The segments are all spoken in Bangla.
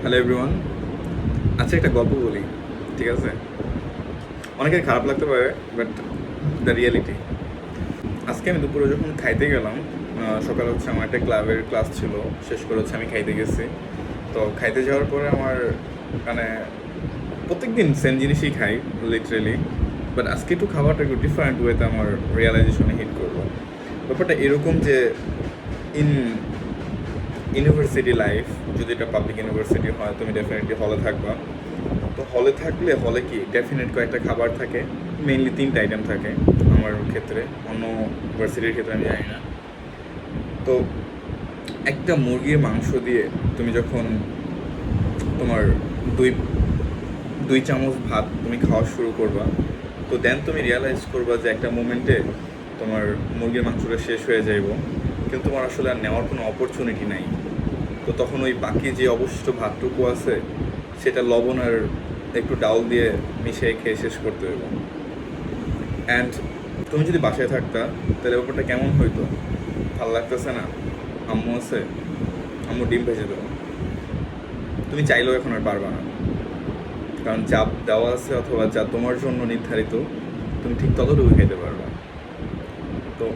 Hello everyone. আচ্ছা, একটা গল্প বলি, ঠিক আছে? অনেকের খারাপ লাগতে পারে, বাট দ্য রিয়েলিটি। আজকে আমি দুপুরে যখন খাইতে গেলাম, সকালে হচ্ছে আমার একটা ক্লাবের ক্লাস ছিল, শেষ করে হচ্ছে আমি খাইতে গেছি। তো খাইতে যাওয়ার পরে আমার মানে প্রত্যেক দিন সেম জিনিসই খাই লিটারেলি, বাট আজকে একটু খাবারটা একটু ডিফারেন্ট ওয়েতে আমার রিয়েলাইজেশনে হিট করলো। ব্যাপারটা এরকম যে ইন ইউনিভার্সিটি লাইফ, যদি এটা পাবলিক ইউনিভার্সিটি হয়, তুমি ডেফিনেটলি হলে থাকবা। তো হলে থাকলে হলে কি ডেফিনেট কয়েকটা খাবার থাকে, মেইনলি 3টা আইটেম থাকে আমার ক্ষেত্রে, অন্য ইউনিভার্সিটির ক্ষেত্রে আমি জানি না। তো একটা মুরগির মাংস দিয়ে তুমি যখন তোমার দুই দুই চামচ ভাত তুমি খাওয়া শুরু করবা, তো দেন তুমি রিয়ালাইজ করবা যে একটা মোমেন্টে তোমার মুরগির মাংসটা শেষ হয়ে যাইব, কিন্তু তোমার আসলে আর নেওয়ার কোনো অপরচুনিটি নাই। তো তখন ওই বাকি যে অবশিষ্ট ভাতটুকু আছে, সেটা লবণ আর একটু ডাউল দিয়ে মিশিয়ে খেয়ে শেষ করতে হবে। অ্যান্ড তুমি যদি বাসায় থাকতা, তাহলে ব্যাপারটা কেমন হইতো? ভালো লাগতেছে না, আম্মু আছে, আম্মু ডিম ভেজে দেবো, তুমি চাইলেও এখন আর পারবা না, কারণ যা দেওয়া আছে অথবা যা তোমার জন্য নির্ধারিত, তুমি ঠিক ততটুকু খেতে পারবা। তো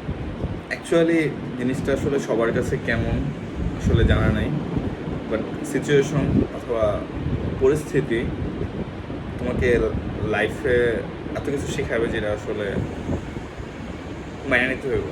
অ্যাকচুয়ালি জিনিসটা আসলে সবার কাছে কেমন আসলে জানা নাই, বাট সিচুয়েশন অথবা পরিস্থিতি তোমাকে লাইফে এত কিছু শেখাবে যেটা আসলে মানিয়ে নিতে হইব।